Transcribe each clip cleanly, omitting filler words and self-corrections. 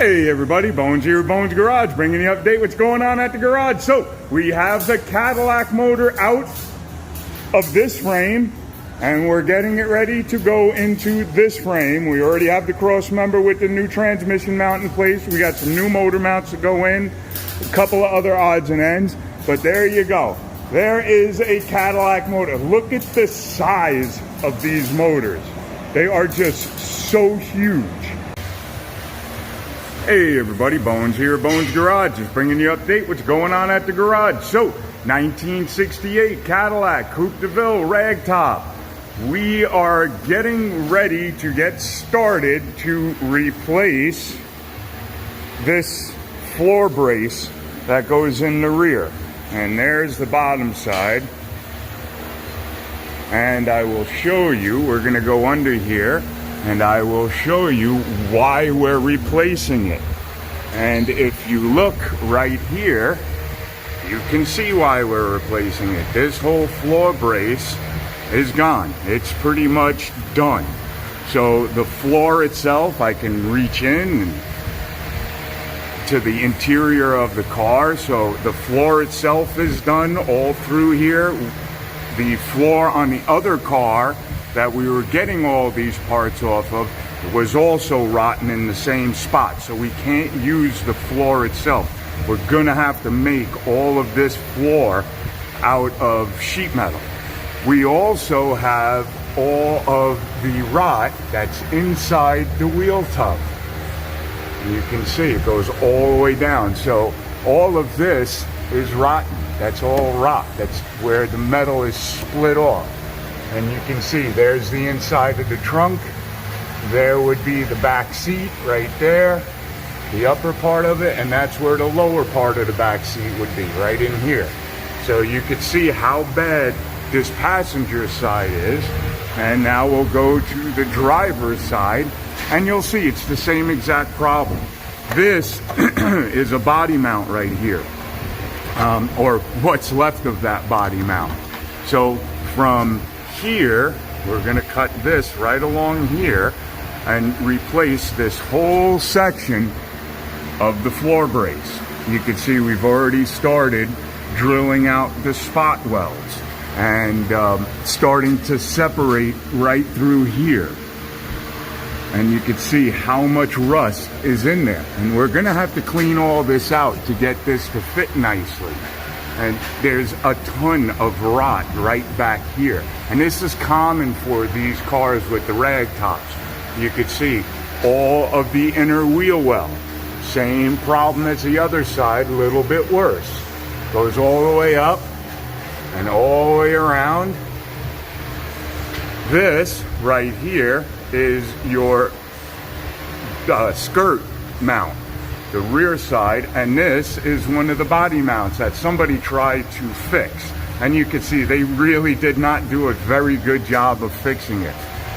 Hey everybody, Bones here, Bones Garage, bringing you an update what's going on at the garage. So we have the Cadillac motor out of this frame and we're getting it ready to go into this frame. We already have the cross member with the new transmission mount in place. We got some new motor mounts to go in, a couple of other odds and ends, but there you go. There is a Cadillac motor. Look at the size of these motors. They are just so huge. Hey everybody, Bones here, Bones Garage, just bringing you an update what's going on at the garage. So, 1968 Cadillac Coupe DeVille ragtop. We are getting ready to get started to replace this floor brace that goes in the rear. And there's the bottom side. And I will show you, we're going to go under here, and I will show you why we're replacing it. And if you look right here, you can see why we're replacing it. This whole floor brace is gone. It's pretty much done. So the floor itself, I can reach in to the interior of the car. So the floor itself is done all through here. The floor on the other car that we were getting all these parts off of was also rotten in the same spot, so we can't use the floor itself. We're gonna have to make all of this floor out of sheet metal. We also have all of the rot that's inside the wheel tub. You can see it goes all the way down, so all of this is rotten. That's all rot. That's where the metal is split off. And you can see there's the inside of the trunk. There would be the back seat right there, the upper part of it, and that's where the lower part of the back seat would be, right in here. So you could see how bad this passenger side is. And now we'll go to the driver's side, and you'll see it's the same exact problem. This is a body mount right here, or what's left of that body mount. So from here, we're going to cut this right along here and replace this whole section of the floor brace. You can see we've already started drilling out the spot welds and starting to separate right through here. And you can see how much rust is in there. And we're going to have to clean all this out to get this to fit nicely. And there's a ton of rot right back here. And this is common for these cars with the rag tops. You could see all of the inner wheel well. Same problem as the other side, a little bit worse. Goes all the way up and all the way around. This right here is your skirt mount, the rear side, and this is one of the body mounts that somebody tried to fix. And you can see they really did not do a very good job of fixing it.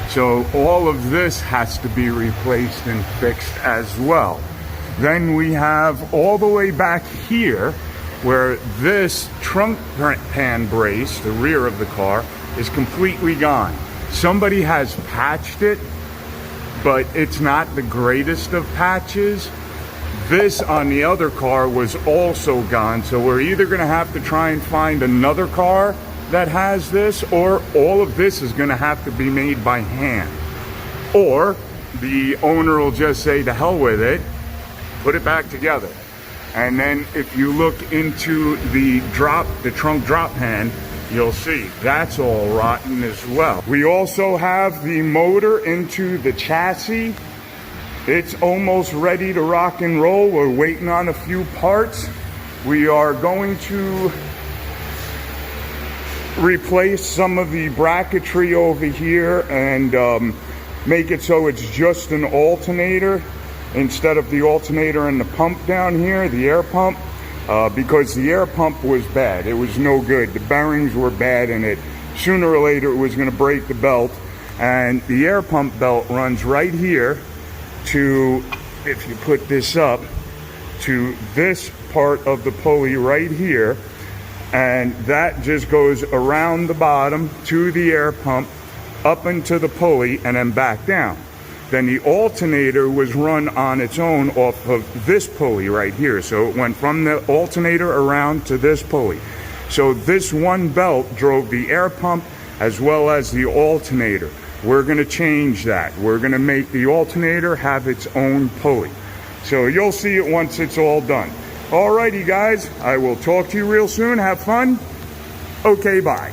So all of this has to be replaced and fixed as well. Then we have all the way back here where this trunk pan brace, the rear of the car, is completely gone. Somebody has patched it, but it's not the greatest of patches. This on the other car was also gone, so we're either going to have to try and find another car that has this, or all of this is going to have to be made by hand. Or the owner will just say, to hell with it, put it back together. And then if you look into the trunk drop pan, you'll see that's all rotten as well. We also have the motor into the chassis. It's almost ready to rock and roll. We're waiting on a few parts. We are going to replace some of the bracketry over here and make it so it's just an alternator instead of the alternator and the pump down here, the air pump, because the air pump was bad. It was no good. The bearings were bad in it. Sooner or later it was going to break the belt, and the air pump belt runs right here to, if you put this up, to this part of the pulley right here, and that just goes around the bottom to the air pump, up into the pulley, and then back down. then the alternator was run on its own off of this pulley right here. So it went from the alternator around to this pulley. So this one belt drove the air pump as well as the alternator. We're going to change that. We're going to make the alternator have its own pulley. So you'll see it once it's all done. Alrighty guys, I will talk to you real soon. Have fun. Okay, bye.